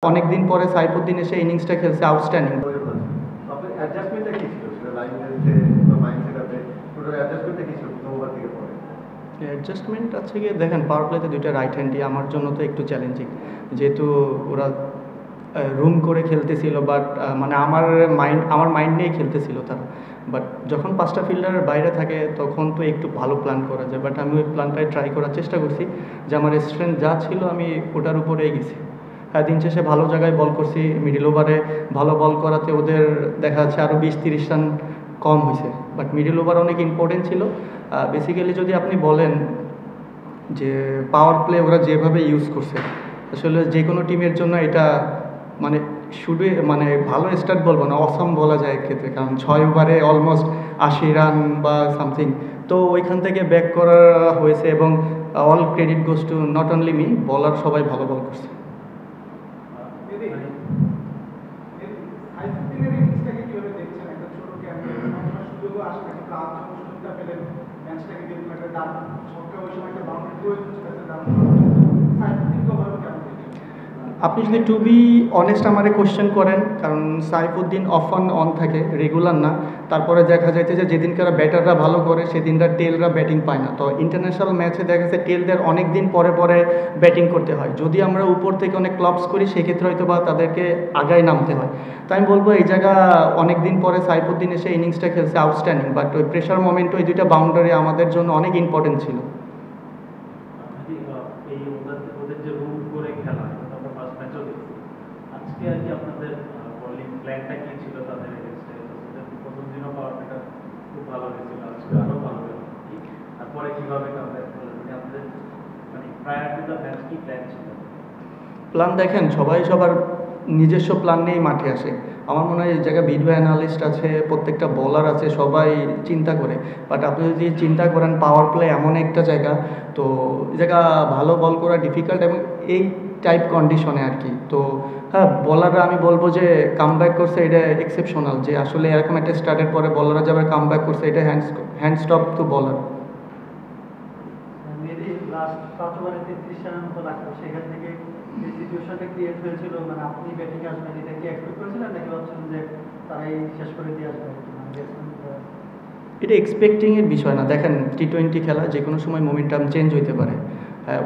অনেকদিন পরে সাইফুদ্দিন এসে ইনিংসটা খেলছে আউটস্ট্যান্ডিং। আপনার অ্যাডজাস্টমেন্টটা কি ছিল সেটা লাইন লেন্থে বা মাইন্ডসেটে টোটাল অ্যাডজাস্টমেন্টটা কি ছিল প্রথম ওভার থেকে পরে? অ্যাডজাস্টমেন্ট আছে গিয়ে দেখেন পাওয়ার প্লেতে দুইটা রাইট হ্যান্ডই আমার জন্য তো একটু চ্যালেঞ্জিং, যেহেতু ওরা রুম করে খেলতেছিল, বাট মানে আমার মাইন্ড নিয়ে খেলতেছিল তারা। বাট যখন 5টা ফিল্ডারের বাইরে থাকে তখন তো একটু ভালো প্ল্যান করা যায়, বাট আমি ওই প্ল্যানটাই ট্রাই করার চেষ্টা করছি যে আমার স্ট্রেংথ যা ছিল আমি ওটার উপরেই গেছি। হ্যাঁ, দিন শেষে ভালো জায়গায় বল করছি, মিডিল ওভারে ভালো বল করাতে ওদের দেখা যাচ্ছে আরও 20-30 রান কম হয়েছে, বাট মিডিল ওভার অনেক ইম্পর্টেন্ট ছিল। বেসিক্যালি যদি আপনি বলেন যে পাওয়ার প্লে ওরা যেভাবে ইউজ করছে, আসলে যে কোনো টিমের জন্য এটা মানে শুধু মানে ভালো স্টার্ট বলবো না, অসম বলা যায় এক্ষেত্রে, কারণ 6 ওভারে অলমোস্ট 80 রান বা সামথিং। তো ওইখান থেকে ব্যাক করা হয়েছে এবং all credit goes to not only me, বলার সবাই ভালো বল করছে। আপনি যদি টু বি অনেস্ট আমারে কোশ্চেন করেন, কারণ সাইফুদ্দিন অন থাকে, রেগুলার না। তারপরে দেখা যাইতে যে যেদিনকার ব্যাটাররা ভালো করে সেদিনটা টেলরা ব্যাটিং পায় না। তো ইন্টারন্যাশনাল ম্যাচে দেখা যাচ্ছে টেলদের অনেক দিন পরে পরে ব্যাটিং করতে হয়। যদি আমরা উপর থেকে অনেক ক্লাবস করি সেক্ষেত্রে হয়তো বা তাদেরকে আগায় নামতে হয়। তাই আমি বলবো এই জায়গা অনেক দিন পরে সাইফুদ্দিন এসে ইনিংসটা খেলছে আউটস্ট্যান্ডিং, বাট ওই প্রেশার মোমেন্ট ওই দুইটা বাউন্ডারি আমাদের জন্য অনেক ইম্পর্টেন্ট ছিল। এই ওদের যে রুল করে খেলা আমরা ফার্স্ট ম্যাচও দেখছি, আজকে আর কি আপনাদের বোলিং প্ল্যানটা কি ছিল তাদের এগেইনস্টে? প্রথম দিনও পাওয়ার প্লেটা খুব ভালো হয়েছিল, আজকে আরও ভালো হয়েছে, তারপরে কীভাবে কামব্যাক করলেন? মানে আপনাদের মানে প্রায়ার টু দ্য ম্যাচ কি প্ল্যান ছিল? প্ল্যান দেখেন সবাই সবার নিজস্ব প্ল্যান নিয়েই মাঠে আসে। আমার মনে হয় এই জায়গায় ভিডিও অ্যানালিস্ট আছে, প্রত্যেকটা বলার আছে, সবাই চিন্তা করে। বাট আপনি যদি চিন্তা করেন পাওয়ার প্লে এমন একটা জায়গা, তো এই জায়গা ভালো বল করা ডিফিকাল্ট এবং এই টাইপ কন্ডিশনে আর কি। তো হ্যাঁ, বলাররা আমি বলবো যে কামব্যাক করছে, এটা এক্সেপশনাল যে আসলে এরকম একটা স্টার্টের পরে বলাররা যাবার কামব্যাক করছে, এটা হ্যান্ডস্টপ টু বলার। লাস্ট 5 ওভারে 33 রান মতো লাগতো, সেখান থেকে যে সিচুয়েশনটা ক্রিয়েট হয়েছিল, মানে আপনি ব্যাটিং আসবেন এটা কি এক্সপেক্ট করেছিলেন, নাকি ভাবছিলেন যে তারাই শেষ করে দিয়ে আসবে? এটা এক্সপেক্টিংয়ের বিষয় না। দেখেন টি-20 খেলা, যে কোনো সময় মোমেন্টাম চেঞ্জ হইতে পারে।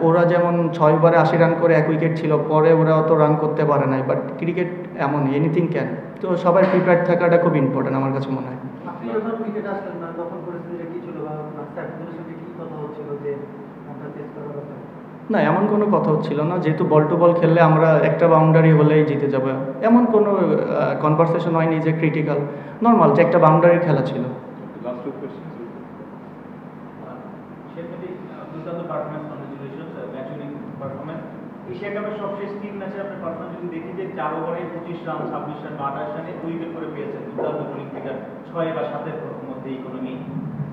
ওরা যেমন 6 ওভারে 80 রান করে 1 উইকেট ছিল, পরে ওরা অত রান করতে পারে নাই, বাট ক্রিকেট এমন এনিথিং ক্যান। তো সবাই প্রিপেয়ার্ড থাকাটা খুব ইম্পর্টেন্ট আমার কাছে মনে হয়। আপনি যখন উইকেট আসলেন না তখন পরিস্থিতিটা কি ছিল, বা সাইফুদ্দিনের সঙ্গে কি কথা হচ্ছিল যে আমরা চেস করার কথা? না, এমন কোনো কথা হচ্ছিল না, যেহেতু বল টু বল খেললে আমরা একটা বাউন্ডারি হলেই জিতে যাবো, এমন কোনো কনভারসেশন হয়নি যে ক্রিটিক্যাল। নর্মাল যে একটা বাউন্ডারির খেলা ছিল। দুর্দান্ত performance, congratulations, match winning performance. Asia কাপের সবশেষ 3 ম্যাচে আপনার পারফরমেন্স যদি দেখি যে 4 ওভারে 25 রান, 26 রান বা 28 রানে 2 উইকেট করে পেয়েছেন, দুর্দান্ত বোলিং ফিগার, 6 বা 7-এর মধ্যেই কোনো নেই।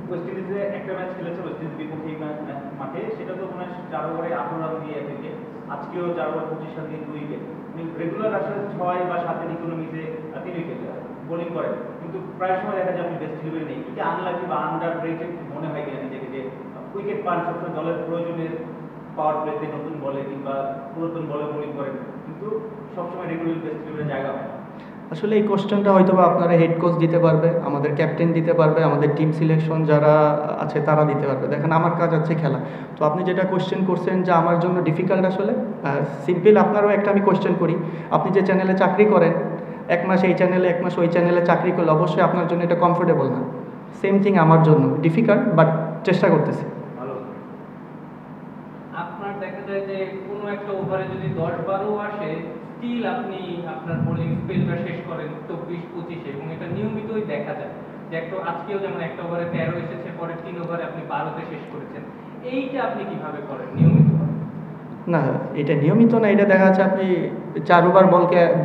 ওয়েস্ট ইন্ডিজে একটা ম্যাচ খেলেছে ওয়েস্ট ইন্ডিজ বিপক্ষে মাঠে, সেটা তো মনে হয় 4 ওভারে 18 রান দিয়ে 1 উইকেট, আজকেও 4 ওভার 25 রান দিয়ে 2 উইকেট। রেগুলার আসলে 6 বা 7-এর ইকোনমিতে 3 উইকেট বোলিং করেন, কিন্তু প্রায় সময় দেখা যায় আপনি বেস্ট ইলেভেনে নেই। এটা আনলাকি বা আন্ডার রেটেড মনে হয় কিনা নিজেকে, যে উইকেট পান সবসময় দলের প্রয়োজনের পাওয়ার প্লেতে নতুন বলে কিংবা পুরাতন বলে বোলিং করেন, কিন্তু সবসময় রেগুলার বেস্ট ইলেভেনে জায়গা হয় না? আসলে এই কোশ্চেনটা হয়তো বা আপনারা হেড কোচ দিতে পারবে, আমাদের ক্যাপ্টেন দিতে পারবে, আমাদের টিম সিলেকশন যারা আছে তারা দিতে পারবে। দেখেন আমার কাজ আছে খেলা। তো আপনি যেটা কোশ্চেন করছেন যে আমার জন্য ডিফিকাল্ট, আসলে সিম্পল আপনারও একটা আমি কোশ্চেন করি। আপনি যে চ্যানেলে চাকরি করেন, 1 মাস এই চ্যানেলে 1 মাস ওই চ্যানেলে চাকরি করলে অবশ্যই আপনার জন্য এটা কমফোর্টেবল না। সেম থিং আমার জন্য ডিফিকাল্ট, বাট চেষ্টা করতেছি। আপনার দেখা যায় যে কোনো একটা ওভারে যদি 10-12 আসে, স্টিল আপনি আপনার বোলিং স্পেলটা শেষ করেন 24-25-এ, এবং এটা নিয়মিতই দেখা যায় যে আজকেও যেমন একটা ওভারে 13 এসেছে, পরের 3 ওভারে আপনি 12-তে শেষ করেছেন। এইটা আপনি কিভাবে করেন নিয়মিত? না, এটা নিয়মিত না, এটা দেখা যাচ্ছে আপনি 4 ওভার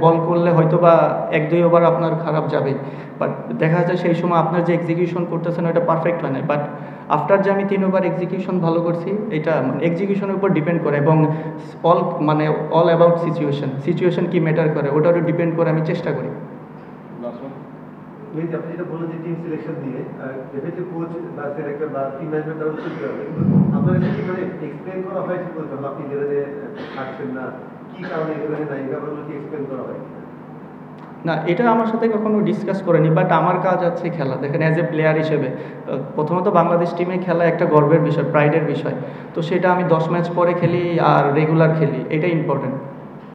বল করলে হয়তো বা 1-2 ওভার আপনার খারাপ যাবে, বাট দেখা যাচ্ছে সেই সময় আপনার যে এক্সিকিউশন করতেছেন ওটা পারফেক্ট হয় না। বাট আফটার যে আমি 3 ওভার এক্সিকিউশন ভালো করছি, এটা এক্সিকিউশনের উপর ডিপেন্ড করে এবং অল অ্যাবাউট সিচুয়েশন কি ম্যাটার করে ওটার উপর ডিপেন্ড করে আমি চেষ্টা করি। আপনি যেটা বললেন যে টিম সিলেকশন নিয়ে ডেফিনেটলি কোচ বা সিলেক্টর বা টিম ম্যানেজমেন্ট তারা উচিত হবে, কিন্তু আপনার কাছে কি মানে এক্সপ্লেন করা হয়েছে যখন আপনি যেখানে থাকছেন না, কি কি কারণে এগুলো না এই ব্যাপারগুলো কি এক্সপ্লেন করা হয় কিনা? না, এটা আমার সাথে কখনো ডিসকাস করেনি, বাট আমার কাজ আছে খেলা। দেখেন অ্যাজ এ প্লেয়ার হিসেবে প্রথমত বাংলাদেশ টিমে খেলা একটা গর্বের বিষয়, প্রাইডের বিষয়। তো সেটা আমি 10 ম্যাচ পরে খেলি আর রেগুলার খেলি, এটাই ইম্পর্টেন্ট।